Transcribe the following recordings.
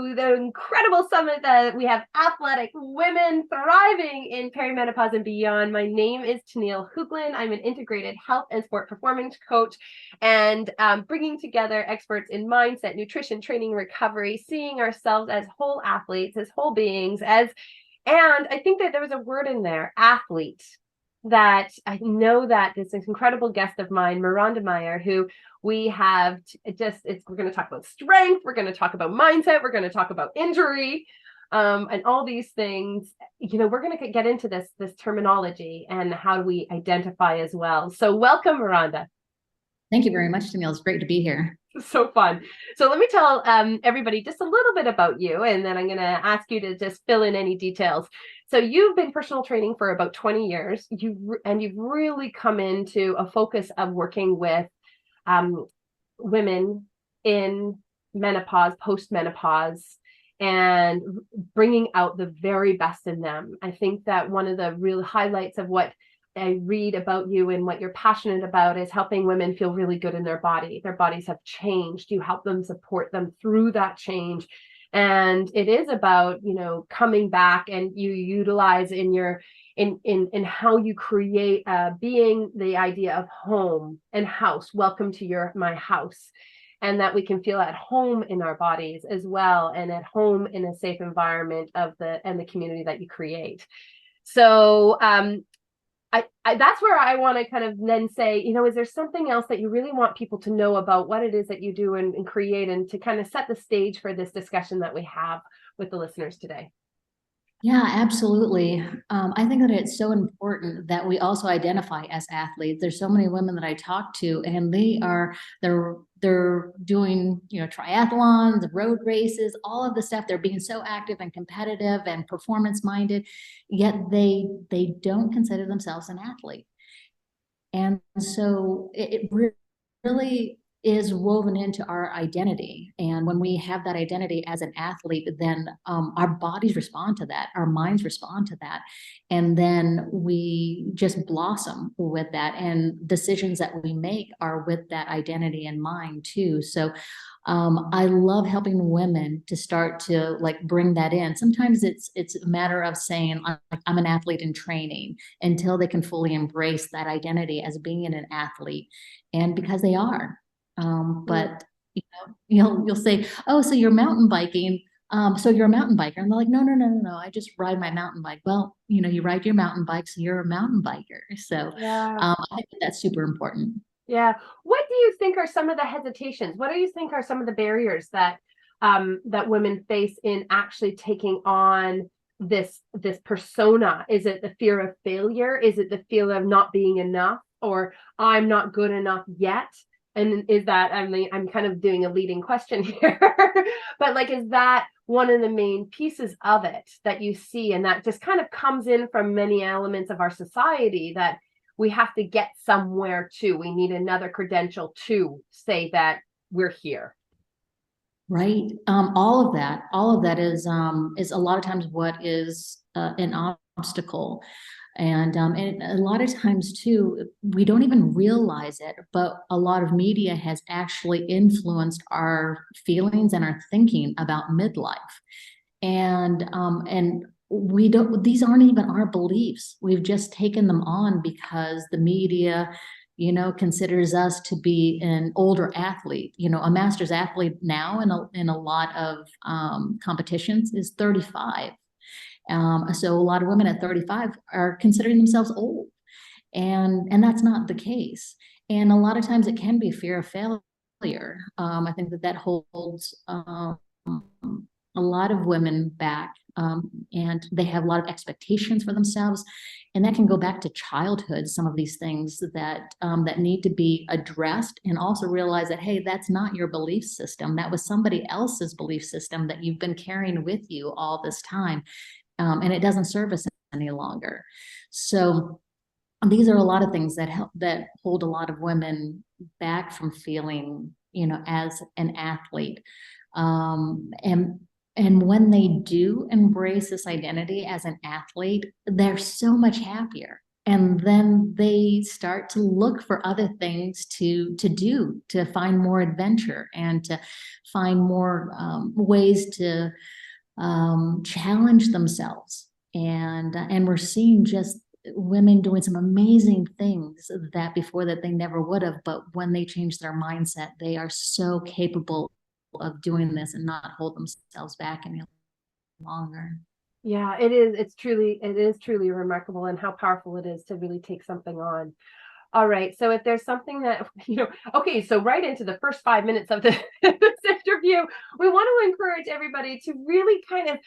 to the incredible summit that we have athletic women thriving in perimenopause and beyond. My name is Tenille. I'm an integrated health and sport performance coach, and bringing together experts in mindset, nutrition, training, recovery, seeing ourselves as whole athletes, as whole beings, and I think that there was a word in there, athlete, that I know that this incredible guest of mine, Mironda Meyer, who we have we're going to talk about strength, we're going to talk about mindset, we're going to talk about injury, and all these things. We're going to get into this terminology and how do we identify as well. So welcome, Mironda. Thank you very much, Tenille. It's great to be here. So fun. So let me tell everybody just a little bit about you, and then I'm going to ask you to just fill in any details. So you've been personal training for about 20 years. You've really come into a focus of working with women in menopause, post-menopause, and bringing out the very best in them. I think that one of the real highlights of what I read about you and what you're passionate about is helping women feel really good in their body. Their bodies have changed. You help them, support them through that change. And it is about, coming back, and you utilize in how you create being the idea of home and house. Welcome to my house. And that we can feel at home in our bodies as well, and at home in a safe environment and the community that you create. So that's where I want to kind of then say, is there something else that you really want people to know about what it is that you do and create, and to kind of set the stage for this discussion that we have with the listeners today? Yeah, absolutely. I think that it's so important that we also identify as athletes. There's so many women that I talk to, and they're doing, triathlons, road races, all of the stuff. They're being so active and competitive and performance minded, yet they don't consider themselves an athlete. And so it really is woven into our identity. And when we have that identity as an athlete, then our bodies respond to that, our minds respond to that. And then we just blossom with that. And decisions that we make are with that identity in mind too. So I love helping women to start to bring that in. Sometimes it's a matter of saying, I'm an athlete in training, until they can fully embrace that identity as being an athlete. And because they are. But you'll say, oh, so you're mountain biking. So you're a mountain biker. And they're like, no. I just ride my mountain bike. Well, you ride your mountain bike, so you're a mountain biker. So yeah. I think that's super important. Yeah. What do you think are some of the hesitations? What do you think are some of the barriers that women face in actually taking on this persona? Is it the fear of failure? Is it the fear of not being enough, or I'm not good enough yet? And is that, I'm kind of doing a leading question here, but is that one of the main pieces of it that you see, and that just kind of comes in from many elements of our society, that we have to get somewhere to, we need another credential to say that we're here. Right. All of that is a lot of times what is an obstacle. And a lot of times too, we don't even realize it, but a lot of media has actually influenced our feelings and our thinking about midlife. And we don't, these aren't even our beliefs. We've just taken them on because the media, considers us to be an older athlete. A master's athlete now in a lot of competitions is 35. So a lot of women at 35 are considering themselves old, and that's not the case. And a lot of times it can be fear of failure. I think that holds a lot of women back, and they have a lot of expectations for themselves, and that can go back to childhood. Some of these things that need to be addressed, and also realize that, hey, that's not your belief system. That was somebody else's belief system that you've been carrying with you all this time. And it doesn't serve us any longer. So these are a lot of things that hold a lot of women back from feeling, as an athlete. And when they do embrace this identity as an athlete, they're so much happier. And then they start to look for other things to do, to find more adventure and to find more ways to challenge themselves. And we're seeing just women doing some amazing things that before that they never would have. But when they change their mindset, they are so capable of doing this and not hold themselves back any longer. Yeah, it is. It is truly remarkable, and how powerful it is to really take something on. All right. So if there's something that, okay, so right into the first 5 minutes of this interview, we want to encourage everybody to really kind of,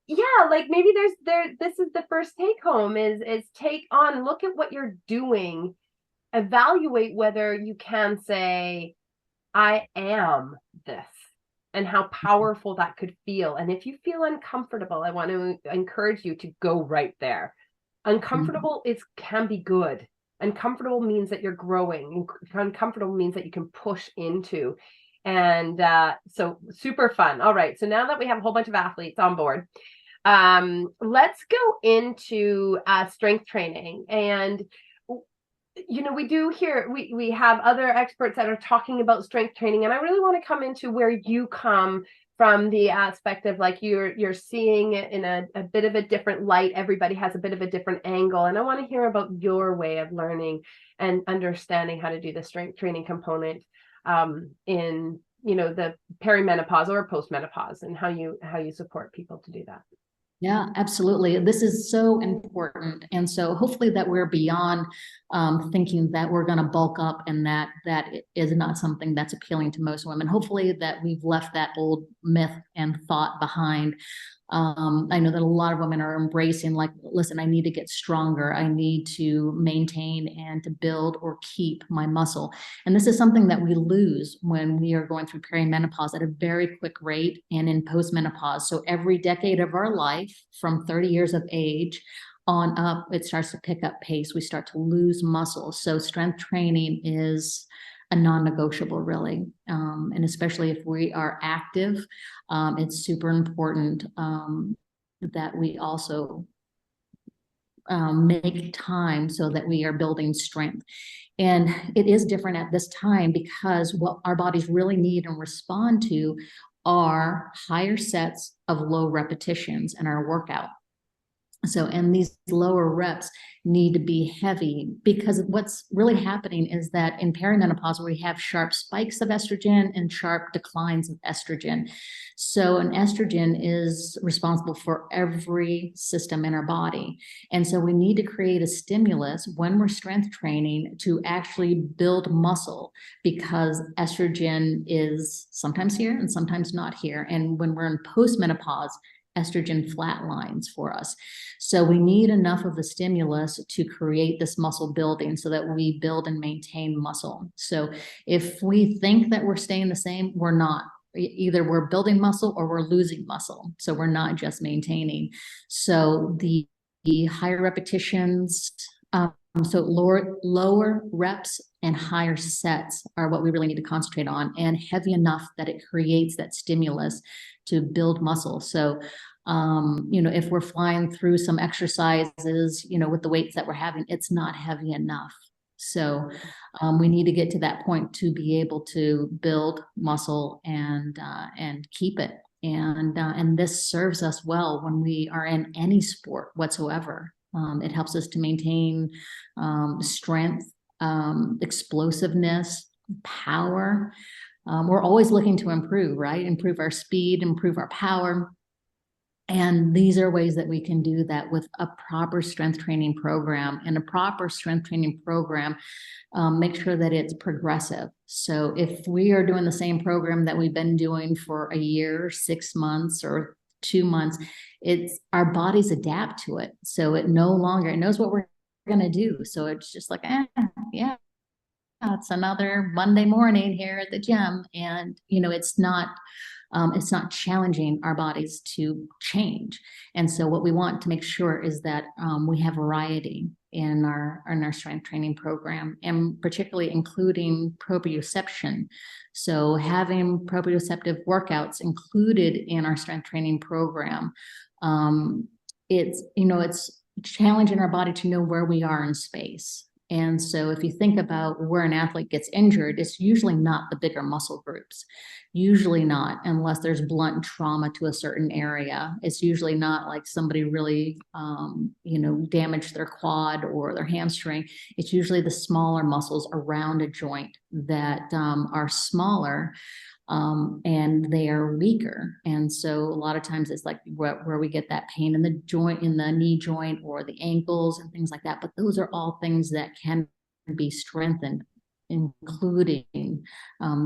yeah, like maybe this is the first take home is take on, look at what you're doing, evaluate whether you can say, I am this, and how powerful that could feel. And if you feel uncomfortable, I want to encourage you to go right there. Uncomfortable can be good. Uncomfortable means that you're growing. Uncomfortable means that you can push into. And so super fun. All right. So now that we have a whole bunch of athletes on board, let's go into strength training. And we do here, we have other experts that are talking about strength training, and I really want to come into where you come from, the aspect of like you're seeing it in a bit of a different light. Everybody has a bit of a different angle, and I want to hear about your way of learning and understanding how to do the strength training component in the perimenopause or postmenopause, and how you support people to do that. Yeah, absolutely. This is so important. And so hopefully that we're beyond thinking that we're going to bulk up and that is not something that's appealing to most women. Hopefully that we've left that old myth and thought behind. I know that a lot of women are embracing, like, listen, I need to get stronger. I need to maintain and to build or keep my muscle. And this is something that we lose when we are going through perimenopause at a very quick rate and in postmenopause. So every decade of our life, from 30 years of age on up, it starts to pick up pace. We start to lose muscle. So strength training is a non-negotiable, really. And especially if we are active, it's super important that we also make time so that we are building strength. And it is different at this time because what our bodies really need and respond to are higher sets of low repetitions in our workout. So, and these lower reps need to be heavy, because what's really happening is that in perimenopause, we have sharp spikes of estrogen and sharp declines of estrogen. So an estrogen is responsible for every system in our body. And so we need to create a stimulus when we're strength training to actually build muscle, because estrogen is sometimes here and sometimes not here. And when we're in postmenopause, estrogen flatlines for us. So we need enough of the stimulus to create this muscle building so that we build and maintain muscle. So if we think that we're staying the same, we're not. Either we're building muscle or we're losing muscle. So we're not just maintaining. So the higher repetitions, so lower reps and higher sets are what we really need to concentrate on, and heavy enough that it creates that stimulus to build muscle. So, if we're flying through some exercises, with the weights that we're having, it's not heavy enough. So we need to get to that point to be able to build muscle and keep it. And this serves us well when we are in any sport whatsoever. It helps us to maintain strength, explosiveness, power. We're always looking to improve, right? Improve our speed, improve our power. And these are ways that we can do that with a proper strength training program. And a proper strength training program, make sure that it's progressive. So if we are doing the same program that we've been doing for a year, 6 months, or 2 months, it's our bodies adapt to it. So it knows what we're going to do. So it's just like, yeah, it's another Monday morning here at the gym. And, it's not challenging our bodies to change. And so what we want to make sure is that we have variety in our strength training program, and particularly including proprioception. So having proprioceptive workouts included in our strength training program, it's challenging our body to know where we are in space. And so if you think about where an athlete gets injured, it's usually not the bigger muscle groups. Usually not, unless there's blunt trauma to a certain area. It's usually not like somebody really, damaged their quad or their hamstring. It's usually the smaller muscles around a joint that are smaller, and they are weaker. And so a lot of times it's like where we get that pain in the joint, in the knee joint or the ankles and things like that. But those are all things that can be strengthened, including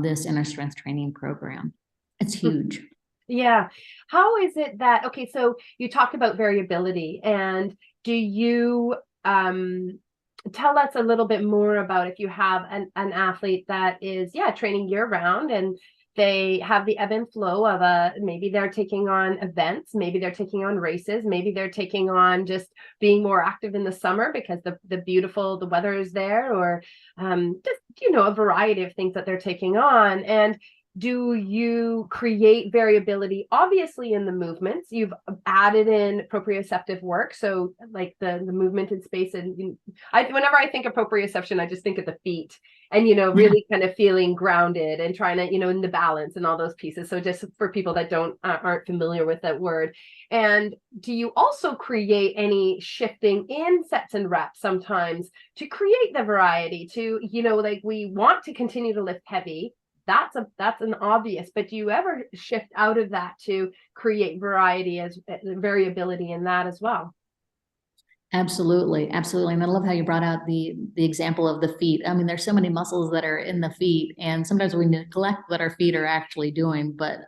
this inner strength training program. It's huge. Yeah. How is it that, okay, so you talked about variability, and do you tell us a little bit more about if you have an athlete that is, training year round, and they have the ebb and flow of maybe they're taking on events, maybe they're taking on races, maybe they're taking on just being more active in the summer because the weather is there, or just, a variety of things that they're taking on. And do you create variability? Obviously, in the movements, you've added in proprioceptive work. So like the movement in space. And whenever I think of proprioception, I just think of the feet and, really kind of feeling grounded and trying to, in the balance and all those pieces. So just for people that aren't familiar with that word. And do you also create any shifting in sets and reps sometimes to create the variety to, like we want to continue to lift heavy? That's an obvious, but do you ever shift out of that to create variability in that as well? Absolutely, absolutely. And I love how you brought out the example of the feet. I mean, there's so many muscles that are in the feet, and sometimes we neglect what our feet are actually doing. But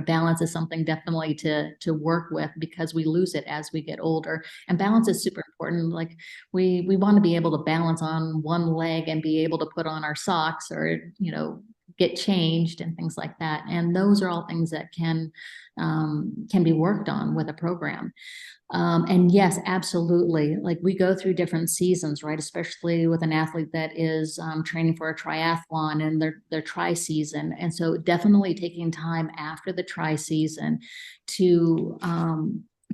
balance is something definitely to work with, because we lose it as we get older. And balance is super important. Like we want to be able to balance on one leg and be able to put on our socks, or get changed and things like that. And those are all things that can be worked on with a program. And yes, absolutely. Like we go through different seasons, right? Especially with an athlete that is training for a triathlon and their tri season. And so definitely taking time after the tri season to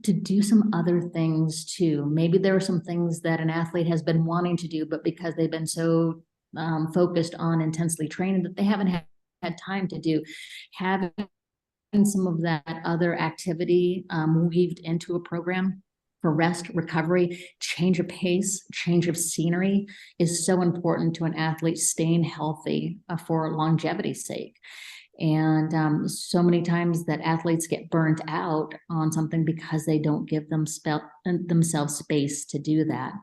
do some other things too. Maybe there are some things that an athlete has been wanting to do, but because they've been so focused on intensely training that they haven't had time to do, having some of that other activity weaved into a program for rest, recovery, change of pace, change of scenery is so important to an athlete staying healthy for longevity's sake. And so many times that athletes get burnt out on something because they don't give themselves space to do that.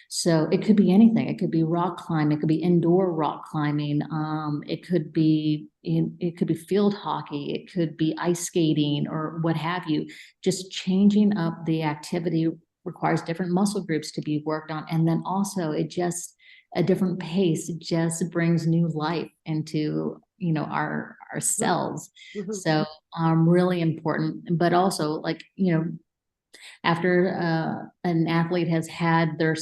So it could be anything. It could be rock climbing. It could be indoor rock climbing. It could be field hockey. It could be ice skating or what have you. Just changing up the activity requires different muscle groups to be worked on, and then also a different pace just brings new life into our cells. Mm-hmm. So really important. But also, like, after an athlete has had their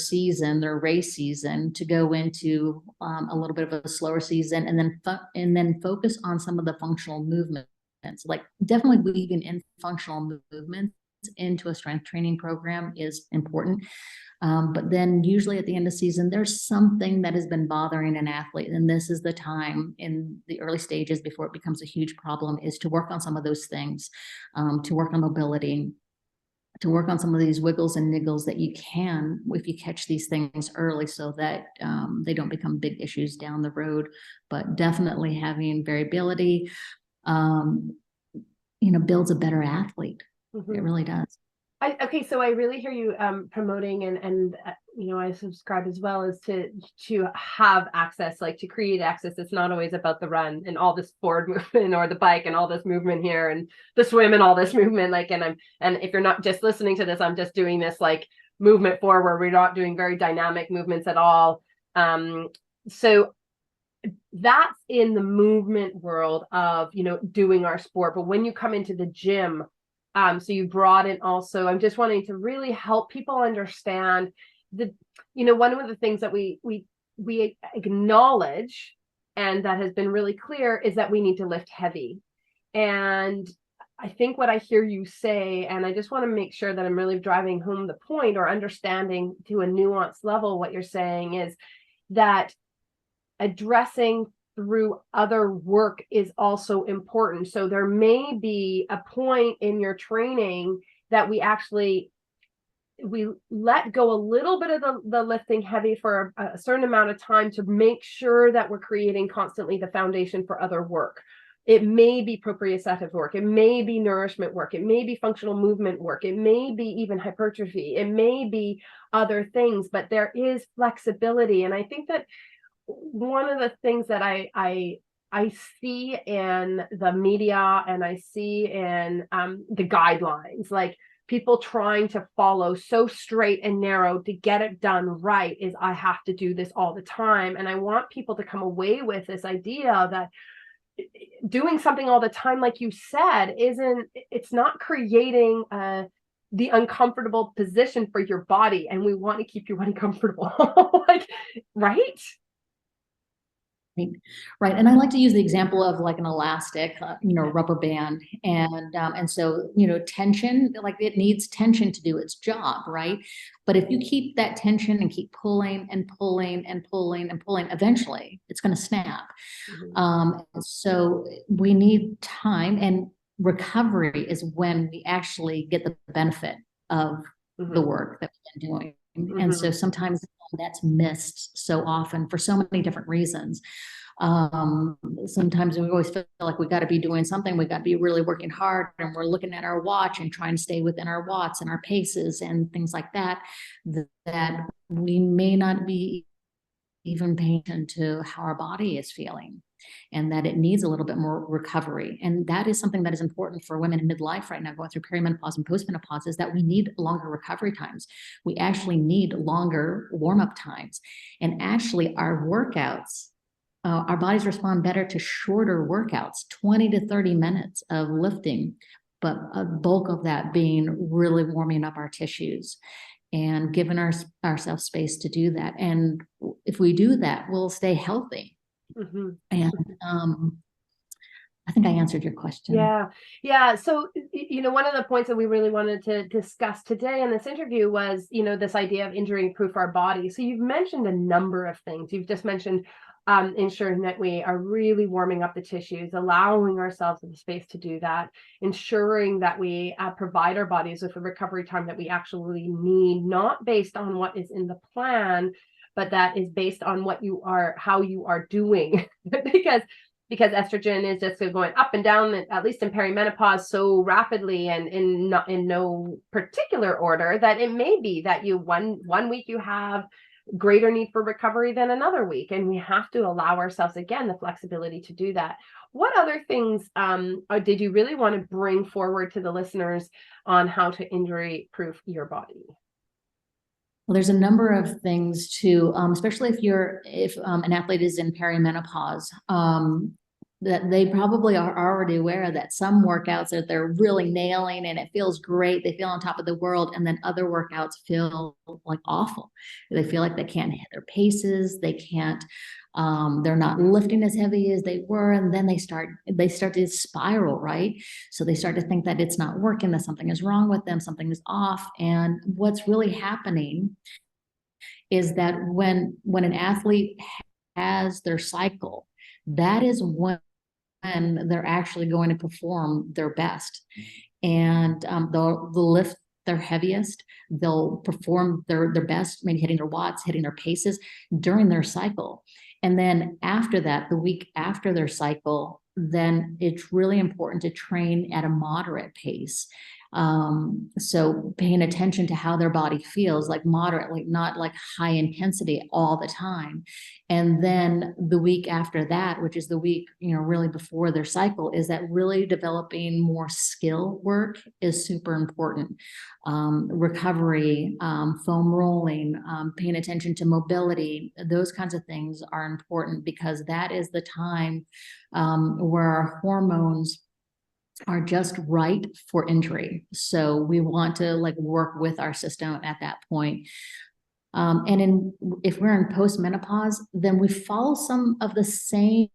race season, to go into a little bit of a slower season, and then focus on some of the functional movements, like definitely weaving in functional movements into a strength training program is important. But then usually at the end of season, there's something that has been bothering an athlete. And this is the time in the early stages before it becomes a huge problem, is to work on some of those things, to work on mobility, to work on some of these wiggles and niggles that you can, if you catch these things early, so that they don't become big issues down the road. But definitely having variability, builds a better athlete. Mm-hmm. It really does. Okay, so I really hear you promoting, and I subscribe as well, as to have access, like to create access. It's not always about the run and all this forward movement, or the bike and all this movement here, and the swim and all this movement. Like, and if you're not just listening to this, I'm just doing this like movement forward. We're not doing very dynamic movements at all. So that's in the movement world of doing our sport. But when you come into the gym, so you brought in also, I'm just wanting to really help people understand one of the things that we acknowledge, and that has been really clear, is that we need to lift heavy. And I think what I hear you say, and I just want to make sure that I'm really driving home the point or understanding to a nuanced level what you're saying, is that addressing through other work is also important. So there may be a point in your training that we let go a little bit of the lifting heavy for a certain amount of time to make sure that we're creating constantly the foundation for other work. It may be proprioceptive work. It may be nourishment work. It may be functional movement work. It may be even hypertrophy. It may be other things, but there is flexibility. And I think that one of the things that I see in the media and I see in the guidelines, like people trying to follow so straight and narrow to get it done right, is I have to do this all the time. And I want people to come away with this idea that doing something all the time, like you said, it's not creating the uncomfortable position for your body, and we want to keep you uncomfortable. Like, right? Right. And I like to use the example of like an elastic, rubber band. And so, tension, like it needs tension to do its job, right? But if you keep that tension and keep pulling and pulling and pulling and pulling, eventually it's going to snap. So we need time, and recovery is when we actually get the benefit of the work that we've been doing. And so sometimes that's missed so often for so many different reasons. Sometimes we always feel like we got to be doing something. We got to be really working hard, and we're looking at our watch and trying to stay within our watts and our paces and things like that, that we may not be even paying attention to how our body is feeling, and that it needs a little bit more recovery. And that is something that is important for women in midlife right now, going through perimenopause and postmenopause, is that we need longer recovery times. We actually need longer warm-up times. And actually our workouts, our bodies respond better to shorter workouts, 20 to 30 minutes of lifting, but a bulk of that being really warming up our tissues and giving ourselves space to do that. And if we do that, we'll stay healthy. And I think I answered your question. Yeah. So, one of the points that we really wanted to discuss today in this interview was, this idea of injury-proof our body. So you've mentioned a number of things. You've just mentioned ensuring that we are really warming up the tissues, allowing ourselves the space to do that, ensuring that we provide our bodies with the recovery time that we actually need, not based on what is in the plan, but that is based on how you are doing. because estrogen is just going up and down, at least in perimenopause, so rapidly and in no particular order, that it may be that one week you have greater need for recovery than another week, and we have to allow ourselves, again, the flexibility to do that. What other things did you really want to bring forward to the listeners on how to injury-proof your body? Well, there's a number of things too, especially if an athlete is in perimenopause, that they probably are already aware that some workouts that they're really nailing and it feels great, they feel on top of the world, and then other workouts feel like awful. They feel like they can't hit their paces, they can't, they're not lifting as heavy as they were, and then they start to spiral, right? So they start to think that it's not working, that something is wrong with them, something is off. And what's really happening is that when an athlete has their cycle, that is when they're actually going to perform their best. And they'll lift their heaviest, they'll perform their best, maybe hitting their watts, hitting their paces during their cycle. And then after that, the week after their cycle, then it's really important to train at a moderate pace. So paying attention to how their body feels, like moderately, not like high intensity all the time. And then the week after that, which is the week, really before their cycle, is that really developing more skill work is super important. Recovery, foam rolling, paying attention to mobility, those kinds of things are important, because that is the time where our hormones are just right for injury. So we want to work with our system at that point. And if we're in postmenopause, then we follow some of the same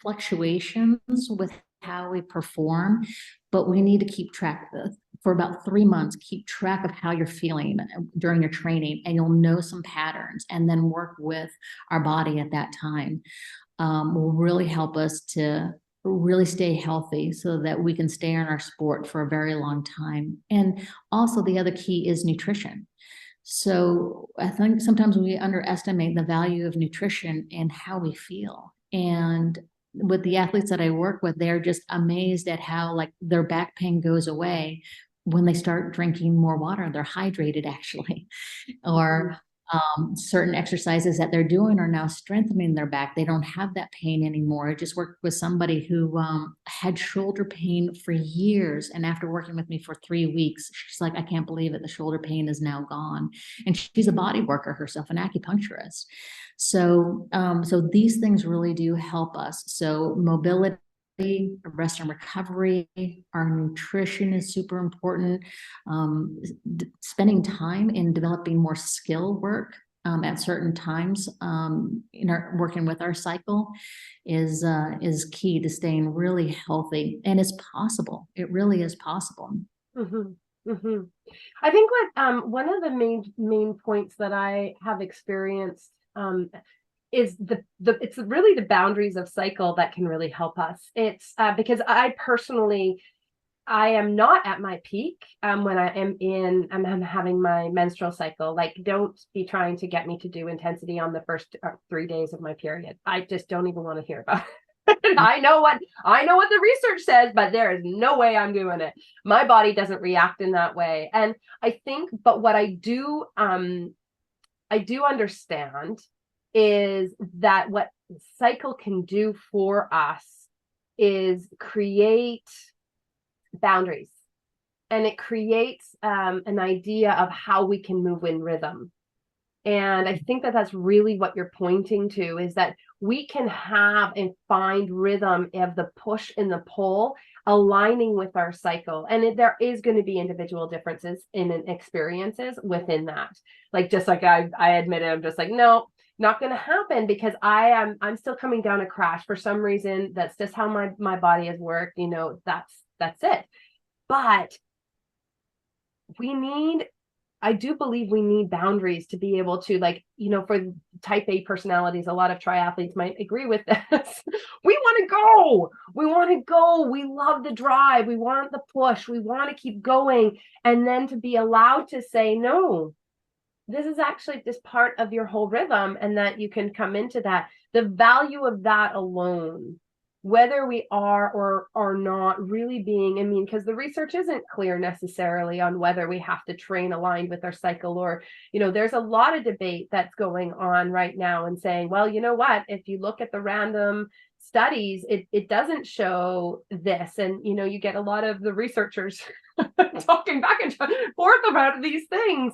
fluctuations with how we perform, but we need to keep track of, for about 3 months, keep track of how you're feeling during your training, and you'll know some patterns, and then work with our body at that time. Will really help us to really stay healthy so that we can stay in our sport for a very long time. And also the other key is nutrition. So I think sometimes we underestimate the value of nutrition and how we feel. And with the athletes that I work with, they're just amazed at how like their back pain goes away when they start drinking more water. They're hydrated actually, or certain exercises that they're doing are now strengthening their back. They don't have that pain anymore. I just worked with somebody who had shoulder pain for years. And after working with me for 3 weeks, she's like, I can't believe it. The shoulder pain is now gone. And she's a body worker herself, an acupuncturist. So, so these things really do help us. So mobility, rest and recovery, our nutrition is super important. Spending time in developing more skill work at certain times in our working with our cycle is key to staying really healthy. And it's possible. It really is possible. Mm-hmm. Mm-hmm. I think what one of the main points that I have experienced is it's really the boundaries of cycle that can really help us. It's because I personally, I am not at my peak when I'm having my menstrual cycle. Like, don't be trying to get me to do intensity on the first 3 days of my period. I just don't even want to hear about it. I know what the research says, but there is no way I'm doing it. My body doesn't react in that way. And I think, but what I do understand is that what cycle can do for us is create boundaries, and it creates an idea of how we can move in rhythm. And I think that that's really what you're pointing to, is that we can have and find rhythm of the push and the pull aligning with our cycle. And there is going to be individual differences in experiences within that. Like, just like I admitted, I'm just like, no, not going to happen, because I'm still coming down a crash for some reason. That's just how my body has worked. That's it. But I do believe we need boundaries to be able to, like, for type A personalities, a lot of triathletes might agree with this. We want to go. We love the drive. We want the push. We want to keep going. And then to be allowed to say, no, this is actually just part of your whole rhythm, and that you can come into that. The value of that alone, whether we are or are not really being, because the research isn't clear necessarily on whether we have to train aligned with our cycle, or, there's a lot of debate that's going on right now and saying, well, you know what, if you look at the random studies, it doesn't show this. And, you get a lot of the researchers talking back and forth about these things.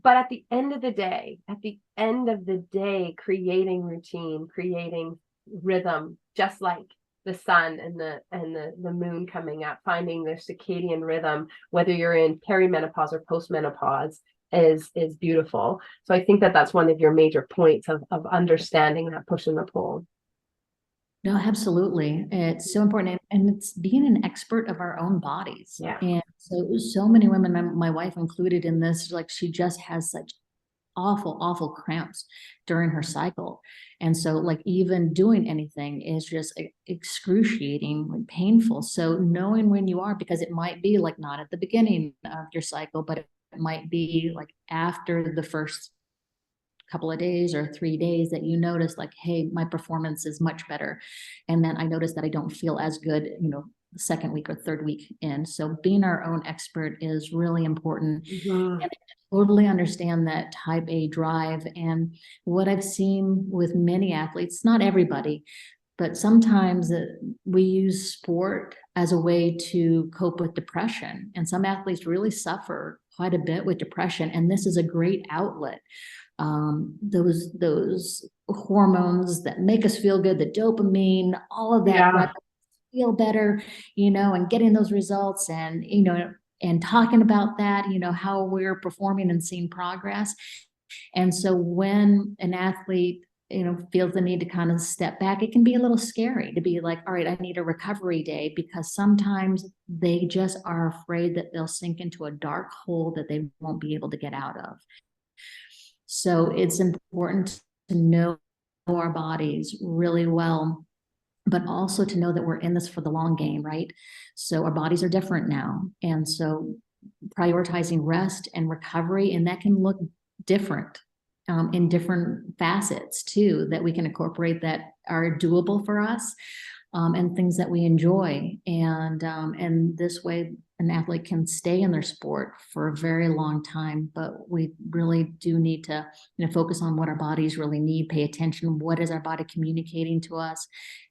But at the end of the day, creating routine, creating rhythm, just like the sun and the moon coming up, finding their circadian rhythm, whether you're in perimenopause or post-menopause, is beautiful. So I think that that's one of your major points of understanding that push and the pull. No, absolutely. It's so important. And it's being an expert of our own bodies. Yeah. And so many women, my wife included in this, like, she just has such awful cramps during her cycle. And so, like, even doing anything is just excruciatingly painful. So knowing when you are, because it might be like not at the beginning of your cycle, but it might be like after the first couple of days or 3 days that you notice, like, hey, my performance is much better. And then I notice that I don't feel as good, the second week or third week in. So being our own expert is really important. Mm-hmm. And I totally understand that type A drive. And what I've seen with many athletes, not everybody, but sometimes we use sport as a way to cope with depression. And some athletes really suffer quite a bit with depression. And this is a great outlet. Those hormones that make us feel good, the dopamine, all of that, Yeah. right? Feel better, and getting those results, and and talking about that, how we're performing and seeing progress. And so when an athlete feels the need to kind of step back, it can be a little scary to be like, all right, I need a recovery day, because sometimes they just are afraid that they'll sink into a dark hole that they won't be able to get out of. So it's important to know our bodies really well, but also to know that we're in this for the long game, right? So our bodies are different now. And so prioritizing rest and recovery, and that can look different in different facets too, that we can incorporate that are doable for us, and things that we enjoy. And this way an athlete can stay in their sport for a very long time. But we really do need to focus on what our bodies really need, pay attention, what is our body communicating to us,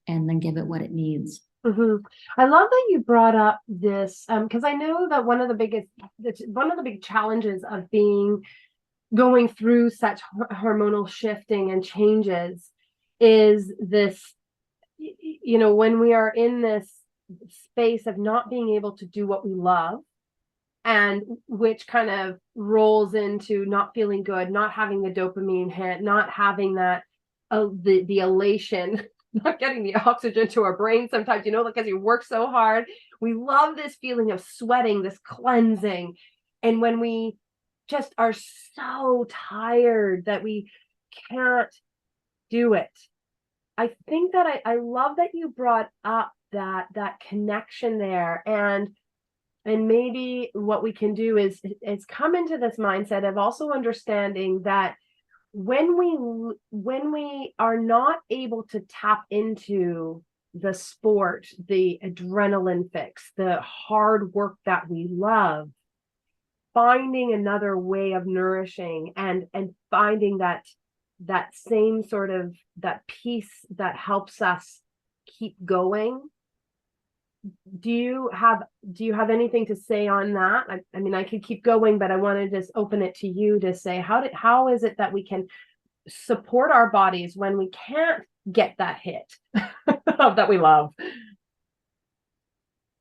and then give it what it needs. Mm-hmm. I love that you brought up this, because I know that one of the big challenges of going through such hormonal shifting and changes is this, when we are in this space of not being able to do what we love, and which kind of rolls into not feeling good, not having the dopamine hit, not having that, the elation, not getting the oxygen to our brain sometimes, because you work so hard. We love this feeling of sweating, this cleansing. And when we just are so tired that we can't do it, I think that I love that you brought up that connection there. And maybe what we can do is come into this mindset of also understanding that when we are not able to tap into the sport, the adrenaline fix, the hard work that we love, finding another way of nourishing and finding that same sort of that peace that helps us keep going. Do you have anything to say on that? I mean, I could keep going, but I want to just open it to you to say, how is it that we can support our bodies when we can't get that hit that we love?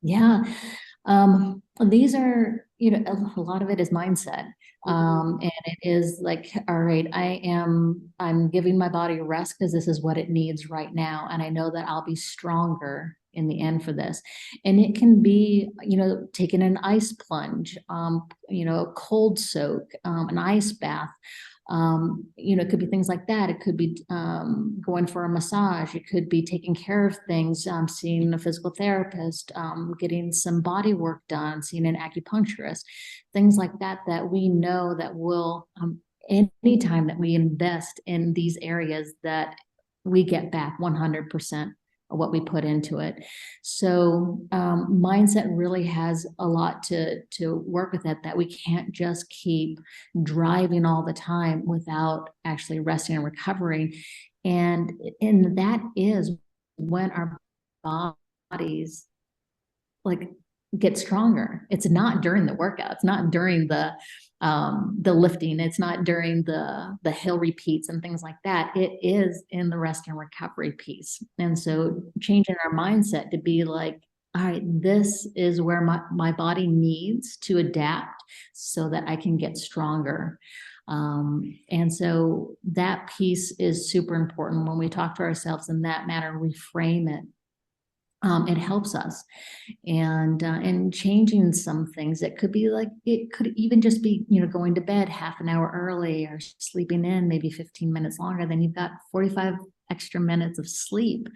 Yeah. These are, a lot of it is mindset. And it is like, all right, I'm giving my body rest because this is what it needs right now. And I know that I'll be stronger in the end for this. And it can be, taking an ice plunge, a cold soak, an ice bath. It could be things like that. It could be going for a massage. It could be taking care of things, seeing a physical therapist, getting some body work done, seeing an acupuncturist, things like that, that we know that will, anytime that we invest in these areas, that we get back 100% of what we put into it. So mindset really has a lot to work with it, that we can't just keep driving all the time without actually resting and recovering. And that is when our bodies like get stronger. It's not during the workout. It's not during the lifting. It's not during the hill repeats and things like that. It is in the rest and recovery piece. And so changing our mindset to be like, all right, this is where my body needs to adapt so that I can get stronger. And so that piece is super important. When we talk to ourselves in that manner, reframe it. It helps us. And changing some things. It could be like, it could even just be, going to bed half an hour early, or sleeping in maybe 15 minutes longer. Then you've got 45 extra minutes of sleep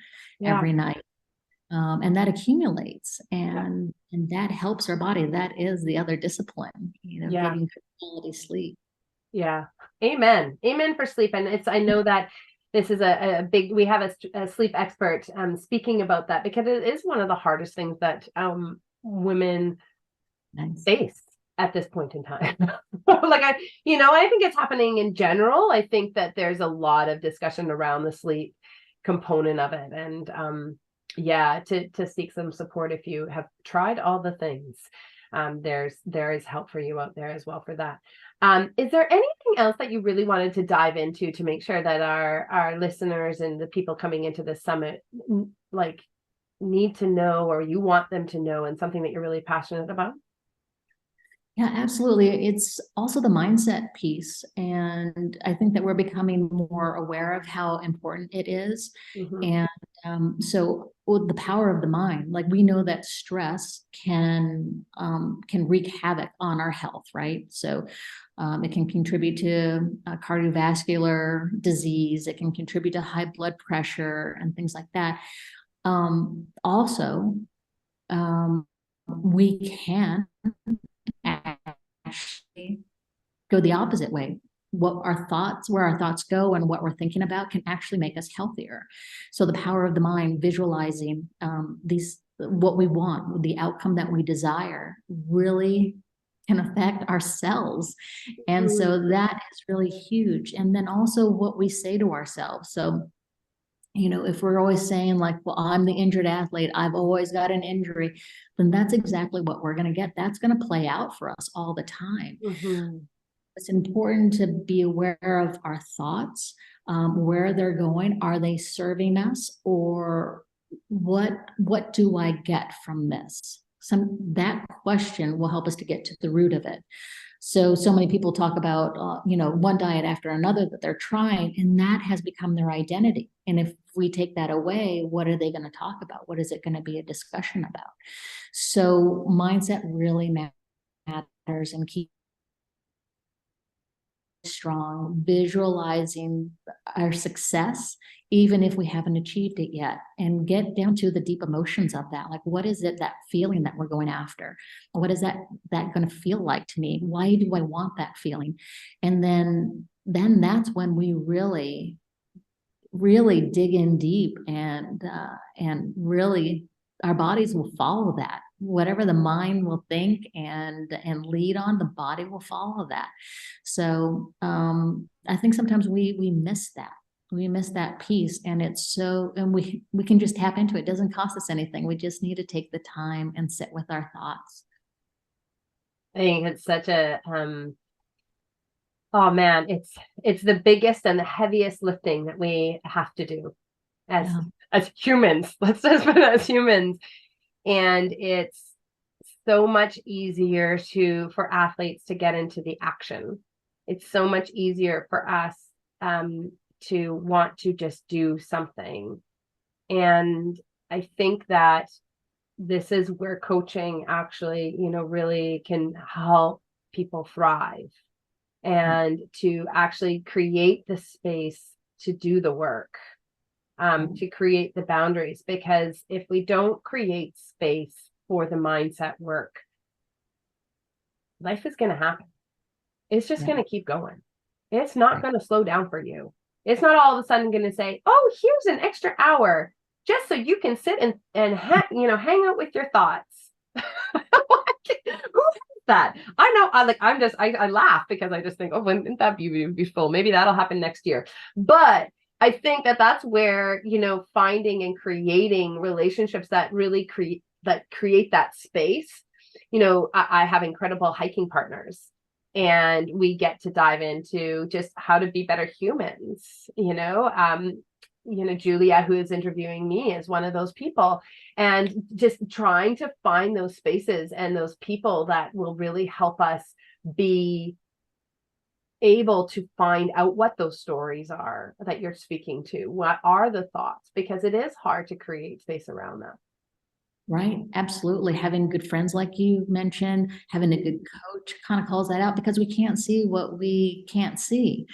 every night. And that accumulates, and that helps our body. That is the other discipline, getting good quality sleep. Yeah. Amen. Amen for sleep. And I know that this is a big, we have a sleep expert speaking about that, because it is one of the hardest things that women face at this point in time. I think it's happening in general. I think that there's a lot of discussion around the sleep component of it. And to seek some support if you have tried all the things. There is help for you out there as well for that. Is there anything else that you really wanted to dive into to make sure that our listeners and the people coming into this summit need to know, or you want them to know, and something that you're really passionate about? Yeah, absolutely. It's also the mindset piece. And I think that we're becoming more aware of how important it is. Mhm. And so with the power of the mind, like we know that stress can wreak havoc on our health, right? So it can contribute to cardiovascular disease. It can contribute to high blood pressure and things like that. Also, we can actually go the opposite way. Where our thoughts go and what we're thinking about can actually make us healthier. So the power of the mind, visualizing what we want, the outcome that we desire, really can affect our cells. And so Mm. that is really huge. And then also what we say to ourselves. So if we're always saying like, well, I'm the injured athlete, I've always got an injury, then that's exactly what we're going to get. That's going to play out for us all the time. Mhm. It's important to be aware of our thoughts, where they're going. Are they serving us, or what do I get from this? That question will help us to get to the root of it. So many people talk about one diet after another that they're trying, and that has become their identity. And if we take that away, what are they going to talk about? What is it going to be a discussion about? So mindset really matters, and keep strong, visualizing our success, even if we haven't achieved it yet, and get down to the deep emotions of that. Like, what is it, that feeling that we're going after? What is that going to feel like to me? Why do I want that feeling? And then that's when we really dig in deep, and really our bodies will follow that. Whatever the mind will think and lead on, the body will follow that. So I think sometimes we miss that. We miss that piece, and we can just tap into it. It doesn't cost us anything. We just need to take the time and sit with our thoughts. I think it's such a oh man, it's the biggest and the heaviest lifting that we have to do as Yeah. as humans. Let's just put it as humans. And it's so much easier for athletes to get into the action. It's so much easier for us to want to just do something. And I think that this is where coaching actually, really can help people thrive and to actually create the space to do the work, to create the boundaries. Because if we don't create space for the mindset work, life is going to happen. It's just Yeah. going to keep going. It's not going to slow down for you. It's not all of a sudden going to say, oh, here's an extra hour just so you can sit and hang out with your thoughts. Who has that? I know. I laugh because I just think, oh, wouldn't that be beautiful? Maybe that'll happen next year. But I think that that's where, finding and creating relationships that really create that space. I have incredible hiking partners, and we get to dive into just how to be better humans. Julia, who is interviewing me, is one of those people, and just trying to find those spaces and those people that will really help us be able to find out what those stories are that you're speaking to. What are the thoughts? Because it is hard to create space around them. Right. Absolutely. Having good friends, like you mentioned, having a good coach kind of calls that out, because we can't see what we can't see.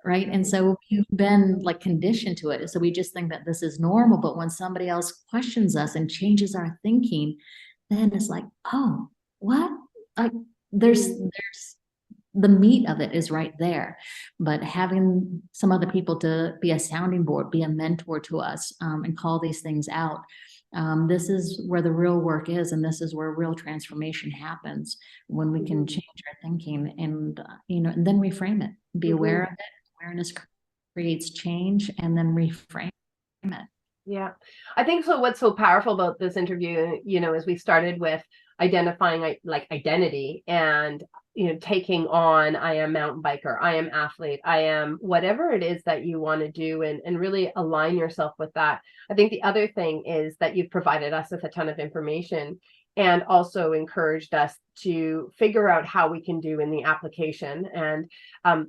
Right. And so we've been like conditioned to it. So we just think that this is normal. But when somebody else questions us and changes our thinking, then it's like, oh, what? Like there's the meat of it is right there. But having some other people to be a sounding board, be a mentor to us, and call these things out. This is where the real work is, and this is where real transformation happens, when we can change our thinking and then reframe it. Be aware of it. Awareness creates change, and then reframe it. Yeah. I think so. What's so powerful about this interview, is we started with identifying like identity and, taking on, I am mountain biker, I am athlete, I am whatever it is that you want to do, and really align yourself with that. I think the other thing is that you've provided us with a ton of information, and also encouraged us to figure out how we can do in the application, and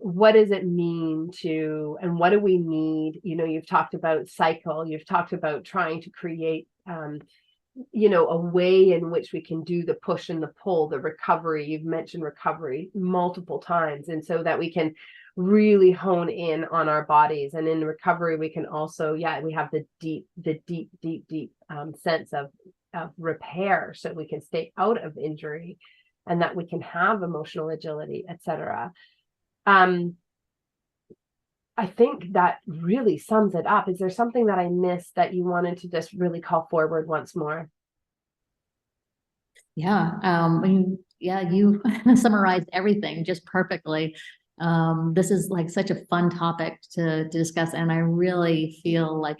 what does it mean to, and what do we need. You've talked about cycle, you've talked about trying to create a way in which we can do the push and the pull, the recovery. You've mentioned recovery multiple times, and so that we can really hone in on our bodies. And in recovery, we can also, we have the deep sense of repair, so we can stay out of injury, and that we can have emotional agility, etc. I think that really sums it up. Is there something that I missed that you wanted to just really call forward once more? Yeah. You summarized everything just perfectly. This is like such a fun topic to discuss. And I really feel like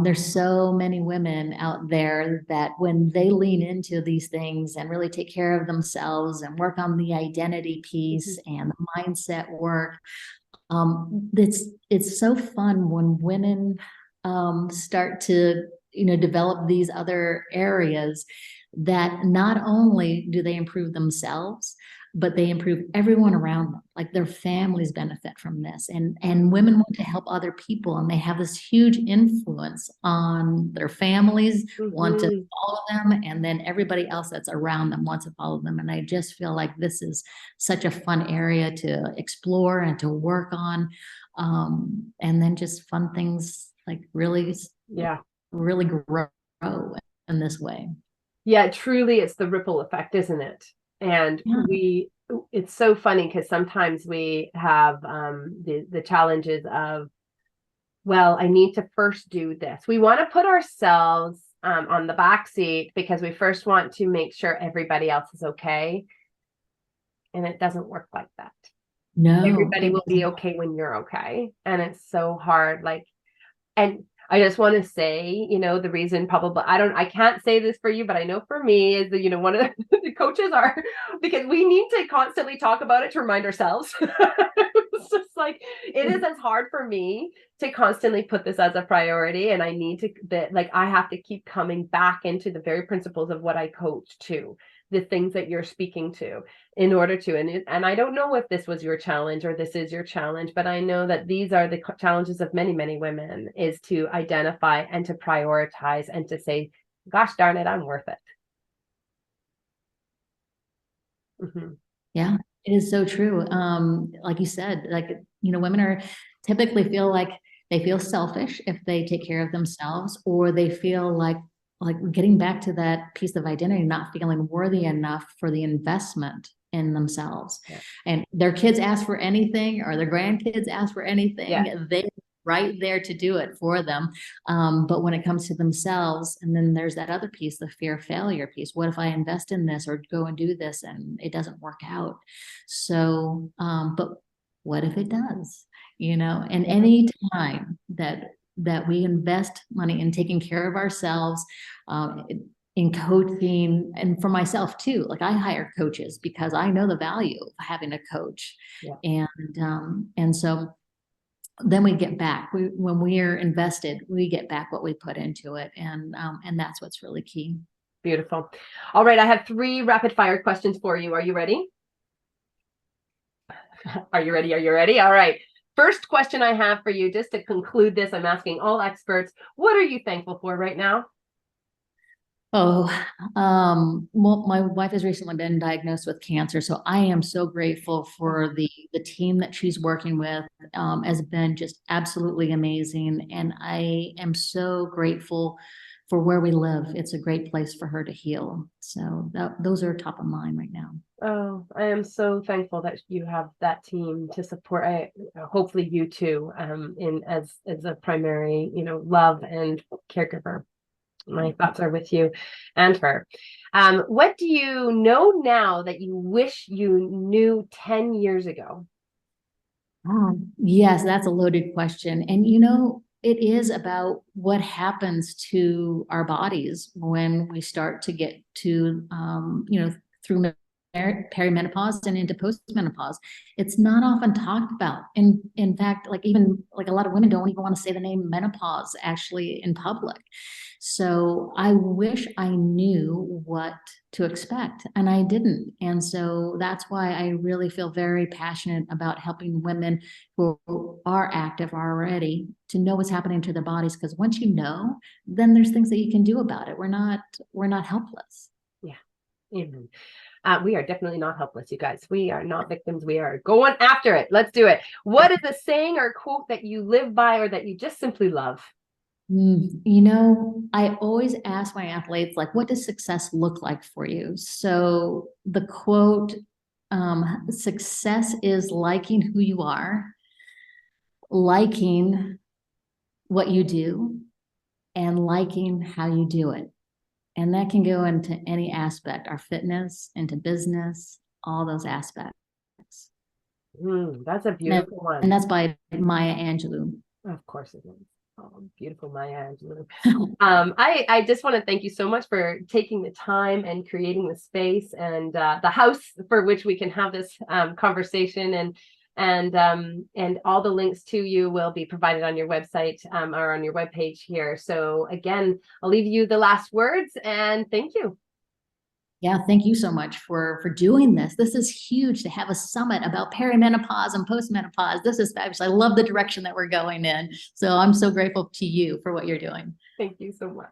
there's so many women out there that when they lean into these things and really take care of themselves and work on the identity piece and the mindset work, it's so fun when women start to develop these other areas that not only do they improve themselves, but they improve everyone around them. Like their families benefit from this, and women want to help other people, and they have this huge influence on their families, want to follow them, and then everybody else that's around them wants to follow them. And I just feel like this is such a fun area to explore and to work on, and then just fun things like really grow in this way. Yeah, truly, it's the ripple effect, isn't it? And it's so funny because sometimes we have the challenges of, well, I need to first do this. We want to put ourselves on the back seat because we first want to make sure everybody else is okay. And it doesn't work like that. No, everybody will be okay when you're okay. And it's so hard. And I just want to say, the reason probably, I can't say this for you, but I know for me is that, one of the coaches are, because we need to constantly talk about it to remind ourselves. It's just like, it is as hard for me to constantly put this as a priority. And I need to, I have to keep coming back into the very principles of what I coach to, the things that you're speaking to, in order to, and I don't know if this was your challenge or this is your challenge, but I know that these are the challenges of many, many women, is to identify and to prioritize and to say, gosh darn it, I'm worth it. Yeah, it is so true. Like you said, women are typically feel like they feel selfish if they take care of themselves, or they feel like getting back to that piece of identity, not feeling worthy enough for the investment in themselves. And their kids ask for anything, or their grandkids ask for anything, they're right there to do it for them. But when it comes to themselves, and then there's that other piece, the fear of failure piece. What if I invest in this or go and do this and it doesn't work out? So, but what if it does? And any time that we invest money in taking care of ourselves, in coaching, and for myself too, like I hire coaches because I know the value of having a coach. And so then we get back, when we are invested, we get back what we put into it. And that's what's really key. Beautiful. All right. I have 3 rapid fire questions for you. Are you ready? Are you ready? Are you ready? All right. First question I have for you, just to conclude this, I'm asking all experts, what are you thankful for right now? Well, my wife has recently been diagnosed with cancer, so I am so grateful for the team that she's working with. Has been just absolutely amazing, and I am so grateful for where we live. It's a great place for her to heal. So those are top of mind right now. Oh, I am so thankful that you have that team to support. Hopefully you too, in as a primary, love and caregiver. My thoughts are with you and her. What do you know now that you wish you knew 10 years ago? Yes, that's a loaded question. And it is about what happens to our bodies when we start to get to, through perimenopause and into postmenopause. It's not often talked about. And in fact, like even like a lot of women don't even want to say the name menopause actually in public. So I wish I knew what to expect, and I didn't. And so that's why I really feel very passionate about helping women who are active already to know what's happening to their bodies. Because once you know, then there's things that you can do about it. We're not helpless. Yeah. Amen. We are definitely not helpless, you guys. We are not victims. We are going after it. Let's do it. What is a saying or quote that you live by or that you just simply love? You know, I always ask my athletes, like, what does success look like for you? So the quote, success is liking who you are, liking what you do, and liking how you do it. And that can go into any aspect, our fitness, into business, all those aspects. That's a beautiful one. And that's by Maya Angelou. Of course it is. Oh, beautiful, Maya Angelou. I just want to thank you so much for taking the time and creating the space and the house for which we can have this conversation, and all the links to you will be provided on your website or on your webpage here. So again, I'll leave you the last words and thank you. Yeah, thank you so much for doing this. This is huge to have a summit about perimenopause and postmenopause. This is fabulous. I love the direction that we're going in. So I'm so grateful to you for what you're doing. Thank you so much.